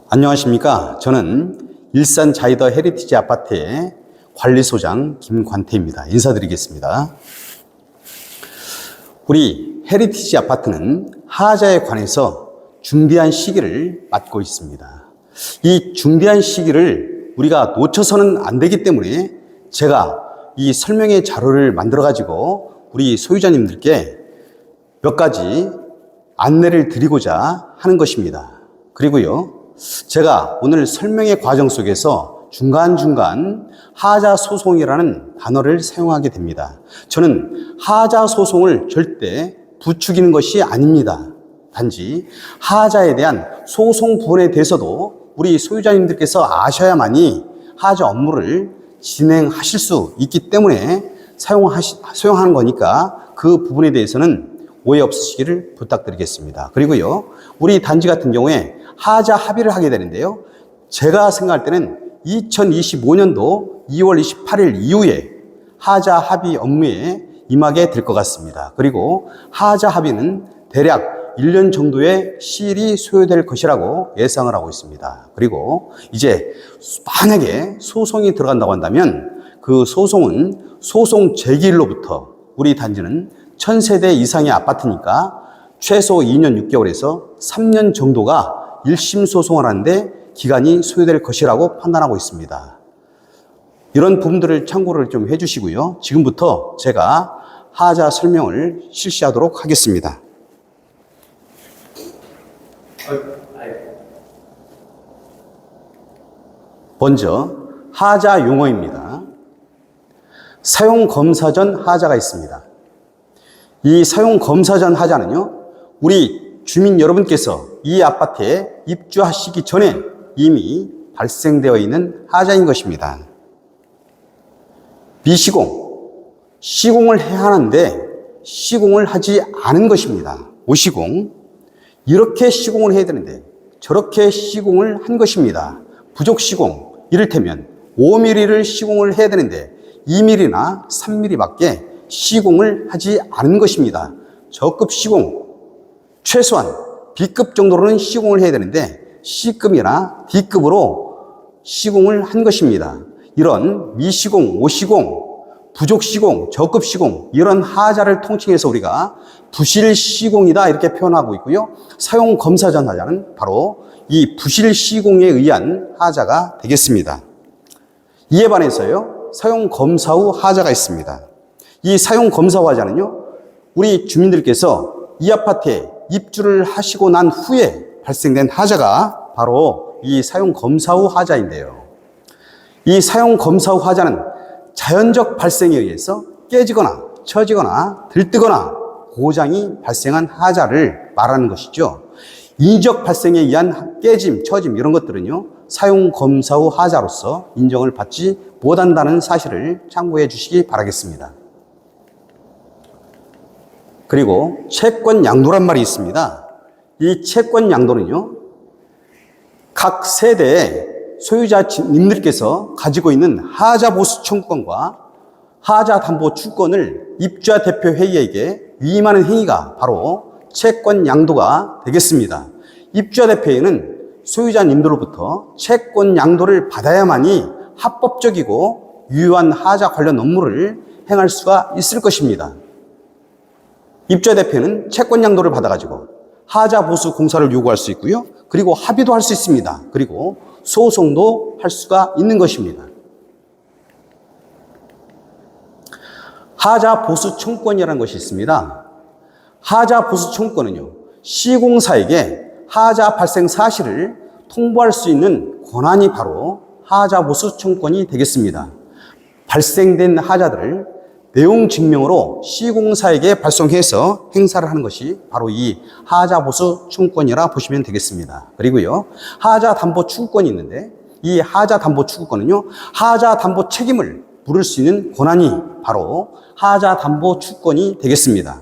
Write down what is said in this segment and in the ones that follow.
안녕하십니까. 저는 일산 자이더 헤리티지 아파트의 관리소장 김관태입니다. 인사드리겠습니다. 우리 헤리티지 아파트는 하자에 관해서 중대한 시기를 맞고 있습니다. 이 중대한 시기를 우리가 놓쳐서는 안 되기 때문에 제가 이 설명의 자료를 만들어 가지고 우리 소유자님들께 몇 가지 안내를 드리고자 하는 것입니다. 그리고요, 제가 오늘 설명의 과정 속에서 중간중간 하자소송이라는 단어를 사용하게 됩니다. 저는 하자소송을 절대 부추기는 것이 아닙니다. 단지 하자에 대한 소송 부분에 대해서도 우리 소유자님들께서 아셔야만이 하자 업무를 진행하실 수 있기 때문에 사용하는 거니까 그 부분에 대해서는 오해 없으시기를 부탁드리겠습니다. 그리고요, 우리 단지 같은 경우에 하자 합의를 하게 되는데요, 제가 생각할 때는 2025년도 2월 28일 이후에 하자 합의 업무에 임하게 될 것 같습니다. 그리고 하자 합의는 대략 1년 정도의 시일이 소요될 것이라고 예상을 하고 있습니다. 그리고 이제 만약에 소송이 들어간다고 한다면 그 소송은 소송 제기일로부터 우리 단지는 1000세대 이상의 아파트니까 최소 2년 6개월에서 3년 정도가 1심 소송을 하는데 기간이 소요될 것이라고 판단하고 있습니다. 이런 부분들을 참고를 좀 해주시고요. 지금부터 제가 하자 설명을 실시하도록 하겠습니다. 먼저 하자 용어입니다. 사용검사 전 하자가 있습니다. 이 사용검사 전 하자는요, 우리 주민 여러분께서 이 아파트에 입주하시기 전에 이미 발생되어 있는 하자인 것입니다. 미시공, 시공을 해야 하는데 시공을 하지 않은 것입니다. 오시공, 이렇게 시공을 해야 되는데 저렇게 시공을 한 것입니다. 부족시공, 이를테면 5mm를 시공을 해야 되는데 2mm나 3mm밖에 시공을 하지 않은 것입니다. 저급 시공, 최소한 B급 정도로는 시공을 해야 되는데 C급이나 D급으로 시공을 한 것입니다. 이런 미시공, 오시공, 부족시공, 저급시공, 이런 하자를 통칭해서 우리가 부실시공이다 이렇게 표현하고 있고요. 사용검사 전 하자는 바로 이 부실시공에 의한 하자가 되겠습니다. 이에 반해서요, 사용검사 후 하자가 있습니다. 이 사용검사 후 하자는요, 우리 주민들께서 이 아파트에 입주를 하시고 난 후에 발생된 하자가 바로 이 사용검사 후 하자인데요. 이 사용검사 후 하자는 자연적 발생에 의해서 깨지거나 처지거나 들뜨거나 고장이 발생한 하자를 말하는 것이죠. 인위적 발생에 의한 깨짐, 처짐 이런 것들은요, 사용검사 후 하자로서 인정을 받지 못한다는 사실을 참고해 주시기 바라겠습니다. 그리고 채권 양도란 말이 있습니다. 이 채권 양도는요, 각 세대의 소유자님들께서 가지고 있는 하자 보수 청구권과 하자 담보 주권을 입주자 대표 회의에게 위임하는 행위가 바로 채권 양도가 되겠습니다. 입주자 대표회의는 소유자님들로부터 채권 양도를 받아야만이 합법적이고 유효한 하자 관련 업무를 행할 수가 있을 것입니다. 입주자 대표는 채권 양도를 받아가지고 하자 보수 공사를 요구할 수 있고요. 그리고 합의도 할 수 있습니다. 그리고 소송도 할 수가 있는 것입니다. 하자 보수 청구권이라는 것이 있습니다. 하자 보수 청구권은요, 시공사에게 하자 발생 사실을 통보할 수 있는 권한이 바로 하자 보수 청구권이 되겠습니다. 발생된 하자들을 내용 증명으로 시공사에게 발송해서 행사를 하는 것이 바로 이 하자 보수 청구권이라 보시면 되겠습니다. 그리고요, 하자 담보 추구권이 있는데 이 하자 담보 추구권은요, 하자 담보 책임을 물을 수 있는 권한이 바로 하자 담보 추구권이 되겠습니다.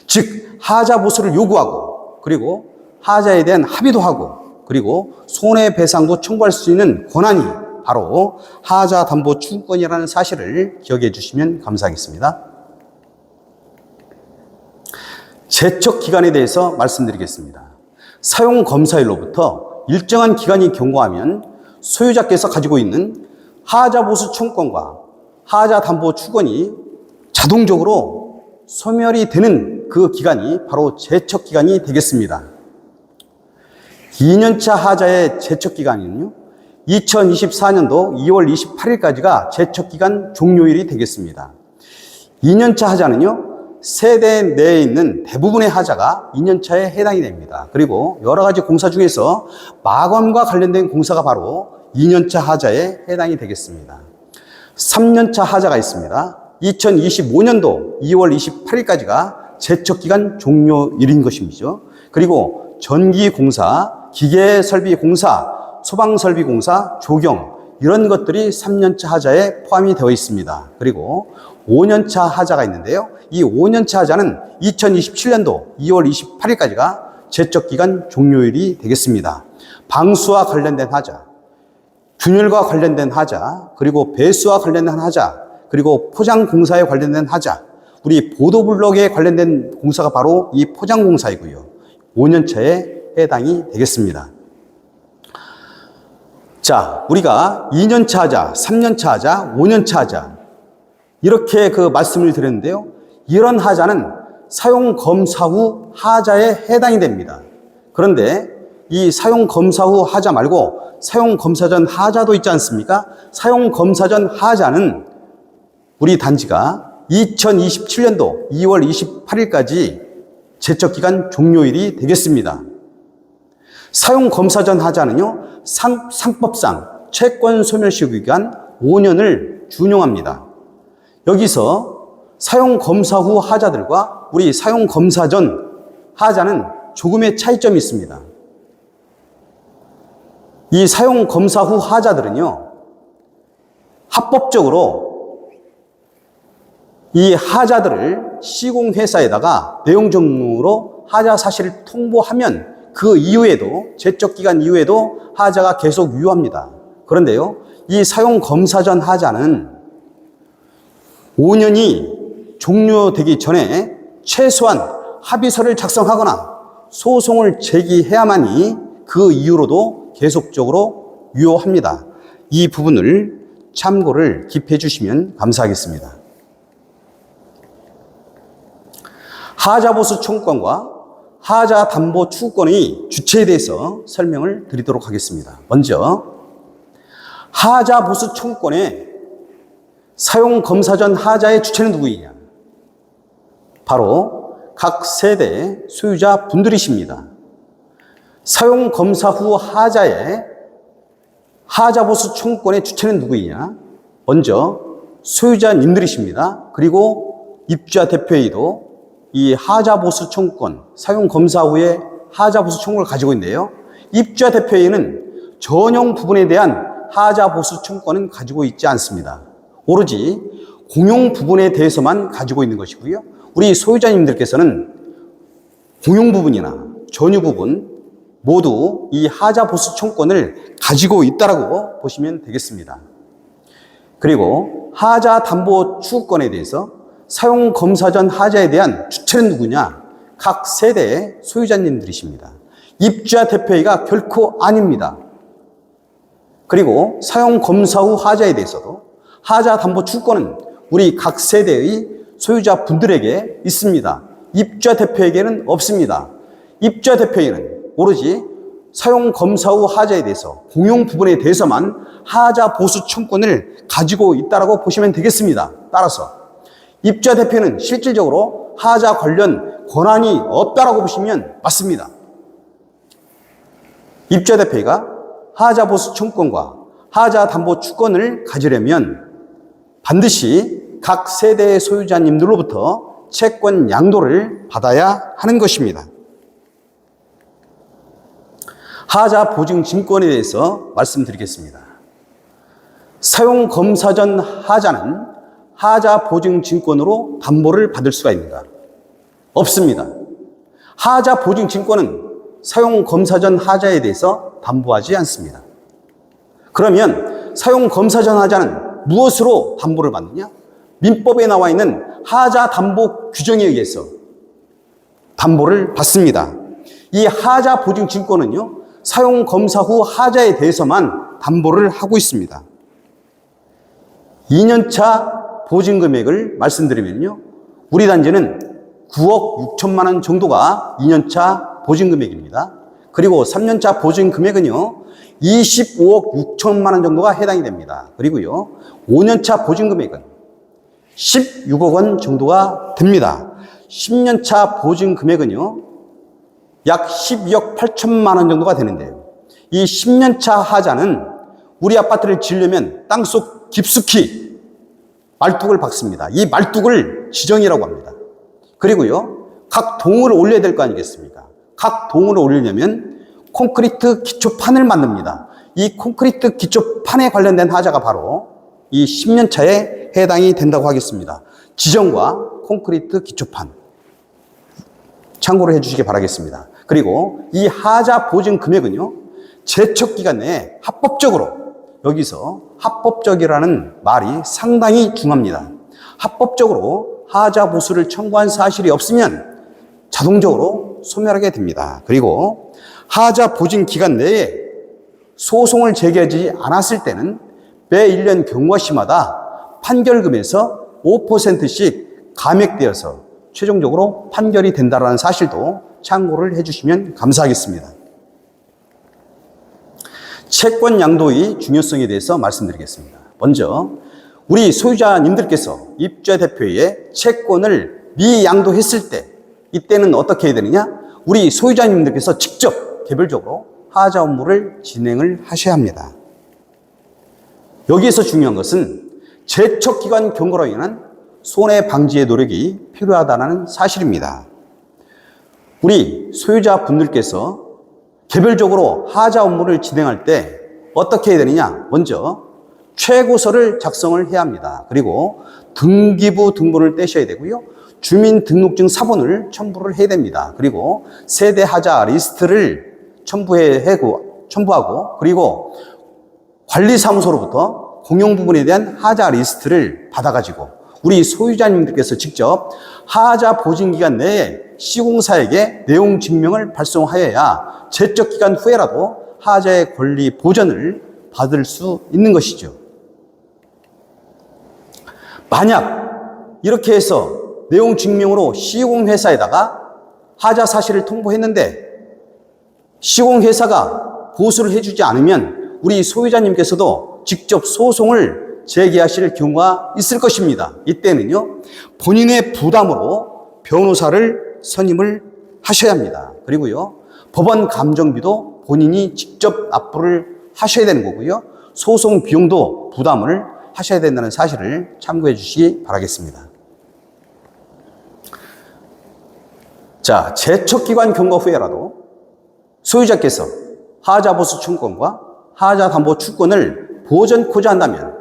즉 하자 보수를 요구하고 그리고 하자에 대한 합의도 하고 그리고 손해배상도 청구할 수 있는 권한이 바로 하자 담보 추구권이라는 사실을 기억해 주시면 감사하겠습니다. 제척 기간에 대해서 말씀드리겠습니다. 사용검사일로부터 일정한 기간이 경과하면 소유자께서 가지고 있는 하자보수 청구권과 하자담보추권이 자동적으로 소멸이 되는 그 기간이 바로 제척기간이 되겠습니다. 2년차 하자의 제척기간은요, 2024년도 2월 28일까지가 제척기간 종료일이 되겠습니다. 2년차 하자는요, 세대 내에 있는 대부분의 하자가 2년차에 해당이 됩니다. 그리고 여러 가지 공사 중에서 마감과 관련된 공사가 바로 2년차 하자에 해당이 되겠습니다. 3년차 하자가 있습니다. 2025년도 2월 28일까지가 제척기간 종료일인 것이죠. 그리고 전기공사, 기계설비공사, 소방설비공사, 조경 이런 것들이 3년차 하자에 포함이 되어 있습니다. 그리고 5년차 하자가 있는데요. 이 5년차 하자는 2027년도 2월 28일까지가 제척기간 종료일이 되겠습니다. 방수와 관련된 하자, 균열과 관련된 하자, 그리고 배수와 관련된 하자, 그리고 포장공사에 관련된 하자, 우리 보도블록에 관련된 공사가 바로 이 포장공사이고요. 5년차에 해당이 되겠습니다. 자, 우리가 2년차 하자, 3년차 하자, 5년차 하자 이렇게 말씀을 드렸는데요. 이런 하자는 사용검사 후 하자에 해당이 됩니다. 그런데 이 사용검사 후 하자 말고 사용검사 전 하자도 있지 않습니까? 사용검사 전 하자는 우리 단지가 2027년도 2월 28일까지 제척기간 종료일이 되겠습니다. 사용검사 전 하자는요, 상법상 채권 소멸시 기간 5년을 준용합니다. 여기서 사용검사 후 하자들과 우리 사용검사 전 하자는 조금의 차이점이 있습니다. 이 사용검사 후 하자들은요, 합법적으로 이 하자들을 시공회사에다가 내용정보로 하자 사실을 통보하면 그 이후에도, 제척기간 이후에도 하자가 계속 유효합니다. 그런데요, 이 사용검사 전 하자는 5년이 종료되기 전에 최소한 합의서를 작성하거나 소송을 제기해야만이 그 이후로도 계속적으로 유효합니다. 이 부분을 참고를 깊이 해주시면 감사하겠습니다. 하자보수 청구권과 하자담보추구권의 주체에 대해서 설명을 드리도록 하겠습니다. 먼저 하자보수 청구권의 사용검사 전 하자의 주체는 누구이냐? 바로 각 세대 소유자 분들이십니다. 사용검사 후 하자의 하자보수 청구권의 주체는 누구이냐? 먼저 소유자님들이십니다. 그리고 입주자 대표회의도 이 하자보수 청구권, 사용검사 후에 하자보수 청구를 가지고 있는데요. 입주자 대표회의는 전용 부분에 대한 하자보수 청구권은 가지고 있지 않습니다. 오로지 공용 부분에 대해서만 가지고 있는 것이고요. 우리 소유자님들께서는 공용 부분이나 전유 부분 모두 이 하자보수 청구권을 가지고 있다라고 보시면 되겠습니다. 그리고 하자담보추구권에 대해서 사용검사 전 하자에 대한 주체는 누구냐? 각 세대의 소유자님들이십니다. 입주자 대표회의가 결코 아닙니다. 그리고 사용검사 후 하자에 대해서도 하자담보추구권은 우리 각 세대의 소유자 분들에게 있습니다. 입주자 대표에게는 없습니다. 입주자 대표회의는 오로지 사용검사 후 하자에 대해서 공용 부분에 대해서만 하자보수 청구권을 가지고 있다고 보시면 되겠습니다. 따라서 입주자 대표는 실질적으로 하자 관련 권한이 없다라고 보시면 맞습니다. 입주자 대표가 하자보수 청구권과 하자담보추권을 가지려면 반드시 각 세대의 소유자님들로부터 채권 양도를 받아야 하는 것입니다. 하자보증증권에 대해서 말씀드리겠습니다. 사용검사 전 하자는 하자보증증권으로 담보를 받을 수가 있는가? 없습니다. 하자보증증권은 사용검사 전 하자에 대해서 담보하지 않습니다. 그러면 사용검사 전 하자는 무엇으로 담보를 받느냐? 민법에 나와 있는 하자담보 규정에 의해서 담보를 받습니다. 이 하자보증증권은요, 사용 검사 후 하자에 대해서만 담보를 하고 있습니다. 2년차 보증 금액을 말씀드리면요, 우리 단지는 9억 6천만 원 정도가 2년차 보증 금액입니다. 그리고 3년차 보증 금액은요, 25억 6천만 원 정도가 해당이 됩니다. 그리고요, 5년차 보증 금액은 16억 원 정도가 됩니다. 10년차 보증 금액은요, 약 12억 8천만 원 정도가 되는데요. 이 10년차 하자는 우리 아파트를 지으려면 땅속 깊숙이 말뚝을 박습니다. 이 말뚝을 지정이라고 합니다. 그리고요, 각 동을 올려야 될 거 아니겠습니까? 각 동을 올리려면 콘크리트 기초판을 만듭니다. 이 콘크리트 기초판에 관련된 하자가 바로 이 10년차에 해당이 된다고 하겠습니다. 지정과 콘크리트 기초판 참고를 해주시기 바라겠습니다. 그리고 이 하자 보증 금액은요, 제척기간 내에 합법적으로, 여기서 합법적이라는 말이 상당히 중요합니다. 합법적으로 하자 보수를 청구한 사실이 없으면 자동적으로 소멸하게 됩니다. 그리고 하자 보증 기간 내에 소송을 제기하지 않았을 때는 매 1년 경과시마다 판결금에서 5%씩 감액되어서 최종적으로 판결이 된다는 사실도 참고를 해주시면 감사하겠습니다. 채권 양도의 중요성에 대해서 말씀드리겠습니다. 먼저 우리 소유자님들께서 입주자 대표의 채권을 미양도했을 때, 이때는 어떻게 해야 되느냐? 우리 소유자님들께서 직접 개별적으로 하자 업무를 진행을 하셔야 합니다. 여기에서 중요한 것은 제척기간 경고로 인한 손해 방지의 노력이 필요하다는 사실입니다. 우리 소유자분들께서 개별적으로 하자 업무를 진행할 때 어떻게 해야 되느냐? 먼저 최고서를 작성을 해야 합니다. 그리고 등기부 등본을 떼셔야 되고요, 주민등록증 사본을 첨부를 해야 됩니다. 그리고 세대 하자 리스트를 첨부하고, 그리고 관리사무소로부터 공용 부분에 대한 하자 리스트를 받아가지고 우리 소유자님들께서 직접 하자 보증기간 내에 시공사에게 내용 증명을 발송하여야 제척기간 후에라도 하자의 권리 보전을 받을 수 있는 것이죠. 만약 이렇게 해서 내용 증명으로 시공회사에다가 하자 사실을 통보했는데 시공회사가 보수를 해주지 않으면 우리 소유자님께서도 직접 소송을 제기하실 경우가 있을 것입니다. 이때는요, 본인의 부담으로 변호사를 선임을 하셔야 합니다. 그리고요, 법원 감정비도 본인이 직접 납부를 하셔야 되는 거고요, 소송 비용도 부담을 하셔야 된다는 사실을 참고해 주시기 바라겠습니다. 자, 제척기간 경과 후에라도 소유자께서 하자 보수 청구권과 하자 담보 추권을 보전코자 한다면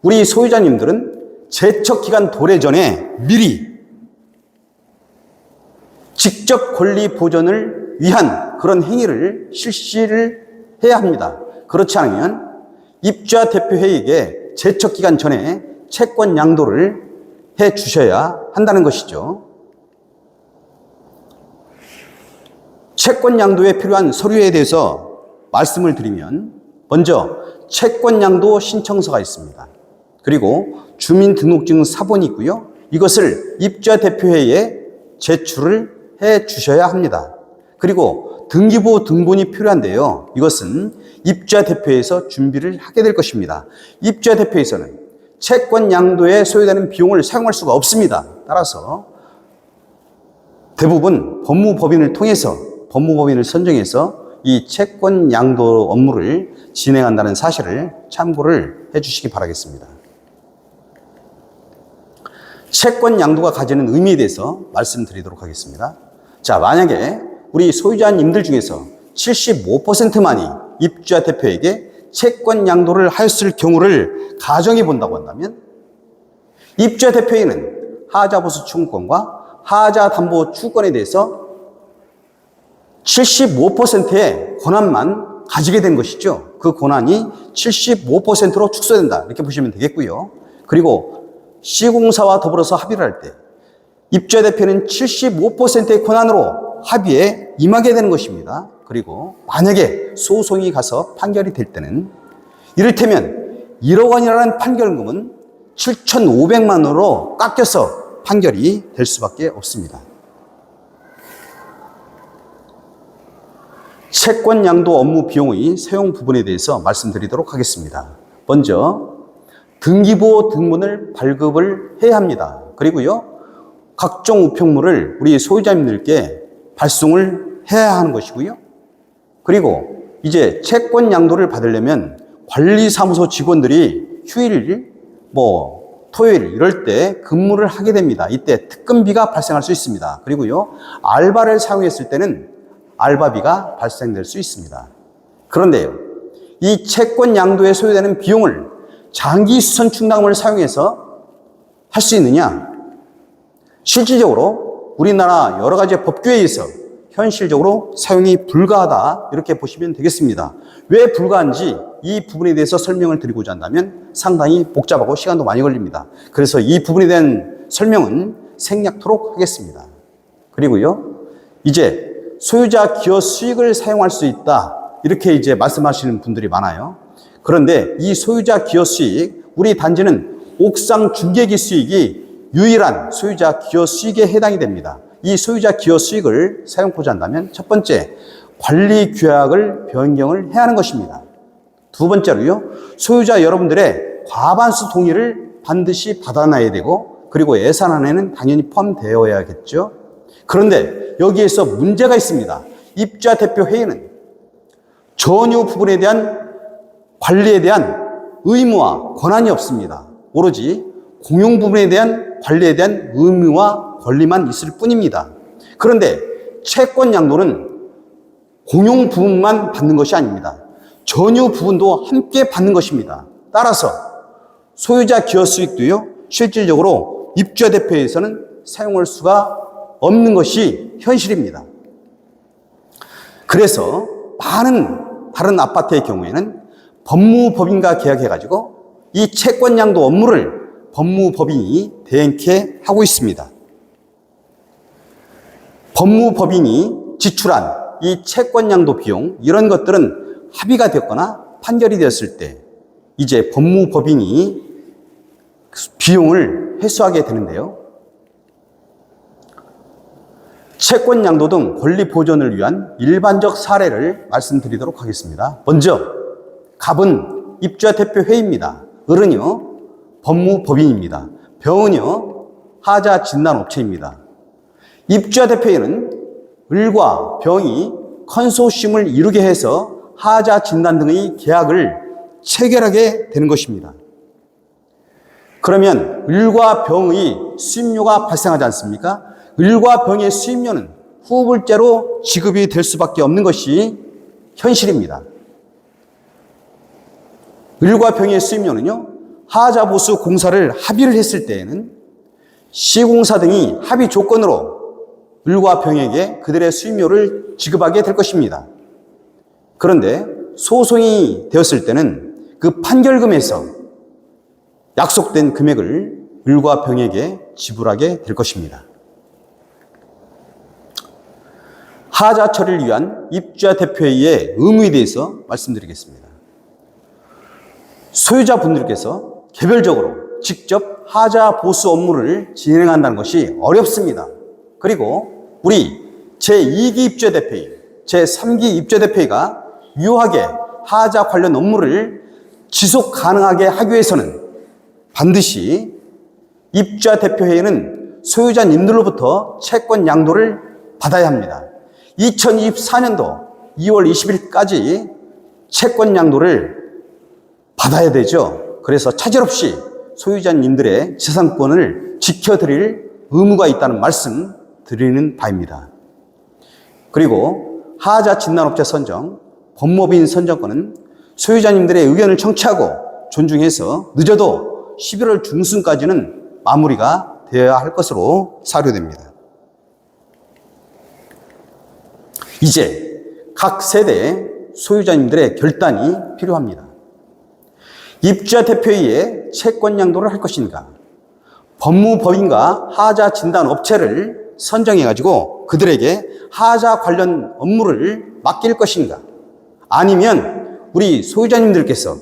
우리 소유자님들은 제척기간 도래 전에 미리 직접 권리 보전을 위한 그런 행위를 실시를 해야 합니다. 그렇지 않으면 입주자 대표회의에게 제척기간 전에 채권 양도를 해 주셔야 한다는 것이죠. 채권 양도에 필요한 서류에 대해서 말씀을 드리면, 먼저 채권 양도 신청서가 있습니다. 그리고 주민등록증 사본이 있고요, 이것을 입주자 대표회의에 제출을 해 주셔야 합니다. 그리고 등기부 등본이 필요한데요, 이것은 입주자 대표회에서 준비를 하게 될 것입니다. 입주자 대표회에서는 채권 양도에 소요되는 비용을 사용할 수가 없습니다. 따라서 대부분 법무법인을 선정해서 이 채권 양도 업무를 진행한다는 사실을 참고를 해주시기 바라겠습니다. 채권 양도가 가지는 의미에 대해서 말씀드리도록 하겠습니다. 자, 만약에 우리 소유자님들 중에서 75%만이 입주자 대표에게 채권 양도를 하였을 경우를 가정해 본다고 한다면, 입주자 대표에는 하자 보수 청구권과 하자 담보 추권에 대해서 75%의 권한만 가지게 된 것이죠. 그 권한이 75%로 축소된다, 이렇게 보시면 되겠고요. 그리고 시공사와 더불어서 합의를 할 때 입주자 대표는 75%의 권한으로 합의에 임하게 되는 것입니다. 그리고 만약에 소송이 가서 판결이 될 때는 이를테면 1억 원이라는 판결금은 7,500만 원으로 깎여서 판결이 될 수밖에 없습니다. 채권 양도 업무 비용의 사용 부분에 대해서 말씀드리도록 하겠습니다. 먼저 등기부호 등본을 발급을 해야 합니다. 그리고요, 각종 우편물을 우리 소유자님들께 발송을 해야 하는 것이고요. 그리고 이제 채권 양도를 받으려면 관리사무소 직원들이 휴일, 토요일 이럴 때 근무를 하게 됩니다. 이때 특근비가 발생할 수 있습니다. 그리고요, 알바를 사용했을 때는 알바비가 발생될 수 있습니다. 그런데요, 이 채권 양도에 소요되는 비용을 장기 수선 충당금을 사용해서 할 수 있느냐? 실질적으로 우리나라 여러 가지 법규에 의해서 현실적으로 사용이 불가하다, 이렇게 보시면 되겠습니다. 왜 불가한지 이 부분에 대해서 설명을 드리고자 한다면 상당히 복잡하고 시간도 많이 걸립니다. 그래서 이 부분에 대한 설명은 생략토록 하겠습니다. 그리고요, 이제 소유자 기여 수익을 사용할 수 있다, 이렇게 이제 말씀하시는 분들이 많아요. 그런데 이 소유자 기여 수익, 우리 단지는 옥상 중개기 수익이 유일한 소유자 기여 수익에 해당이 됩니다. 이 소유자 기여 수익을 사용하고자 한다면 첫 번째, 관리 규약을 변경을 해야 하는 것입니다. 두 번째로요, 소유자 여러분들의 과반수 동의를 반드시 받아놔야 되고, 그리고 예산안에는 당연히 포함되어야겠죠. 그런데 여기에서 문제가 있습니다. 입주자 대표 회의는 전유 부분에 대한 관리에 대한 의무와 권한이 없습니다. 오로지 공용 부분에 대한 관리에 대한 의무와 권리만 있을 뿐입니다. 그런데 채권 양도는 공용 부분만 받는 것이 아닙니다. 전유 부분도 함께 받는 것입니다. 따라서 소유자 기여 수익도요, 실질적으로 입주자 대표에서는 사용할 수가 없는 것이 현실입니다. 그래서 많은 다른 아파트의 경우에는 법무법인과 계약해가지고 이 채권 양도 업무를 법무법인이 대행케 하고 있습니다. 법무법인이 지출한 이 채권 양도 비용, 이런 것들은 합의가 됐거나 판결이 되었을 때 이제 법무법인이 비용을 회수하게 되는데요. 채권 양도 등 권리 보존을 위한 일반적 사례를 말씀드리도록 하겠습니다. 먼저 갑은 입주자 대표 회의입니다. 을은요, 법무법인입니다. 병은요, 하자 진단 업체입니다. 입주자 대표회의는 을과 병이 컨소시엄을 이루게 해서 하자 진단 등의 계약을 체결하게 되는 것입니다. 그러면 을과 병의 수임료가 발생하지 않습니까? 을과 병의 수임료는 후불제로 지급이 될 수밖에 없는 것이 현실입니다. 을과 병의 수임료는요, 하자 보수 공사를 합의를 했을 때에는 시공사 등이 합의 조건으로 을과 병에게 그들의 수임료를 지급하게 될 것입니다. 그런데 소송이 되었을 때는 그 판결금에서 약속된 금액을 을과 병에게 지불하게 될 것입니다. 하자 처리를 위한 입주자 대표회의의 의무에 대해서 말씀드리겠습니다. 소유자분들께서 개별적으로 직접 하자 보수 업무를 진행한다는 것이 어렵습니다. 그리고 우리 제2기 입주자 대표회, 제3기 입주자 대표회가 유효하게 하자 관련 업무를 지속 가능하게 하기 위해서는 반드시 입주자 대표회의는 소유자님들로부터 채권 양도를 받아야 합니다. 2024년도 2월 20일까지 채권 양도를 받아야 되죠. 그래서 차질 없이 소유자님들의 재산권을 지켜드릴 의무가 있다는 말씀 드리는 바입니다. 그리고 하자 진단업체 선정, 법무법인 선정권은 소유자님들의 의견을 청취하고 존중해서 늦어도 11월 중순까지는 마무리가 되어야 할 것으로 사료됩니다. 이제 각 세대의 소유자님들의 결단이 필요합니다. 입주자 대표회의에 채권 양도를 할 것인가? 법무법인과 하자 진단 업체를 선정해가지고 그들에게 하자 관련 업무를 맡길 것인가? 아니면 우리 소유자님들께서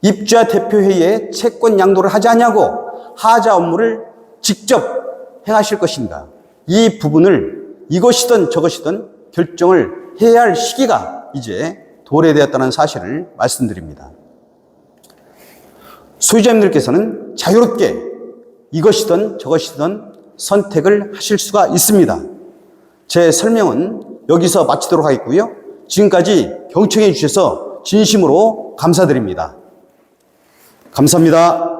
입주자 대표회의에 채권 양도를 하지 않냐고 하자 업무를 직접 행하실 것인가? 이 부분을 이것이든 저것이든 결정을 해야 할 시기가 이제 도래되었다는 사실을 말씀드립니다. 소유자님들께서는 자유롭게 이것이든 저것이든 선택을 하실 수가 있습니다. 제 설명은 여기서 마치도록 하겠고요. 지금까지 경청해 주셔서 진심으로 감사드립니다. 감사합니다.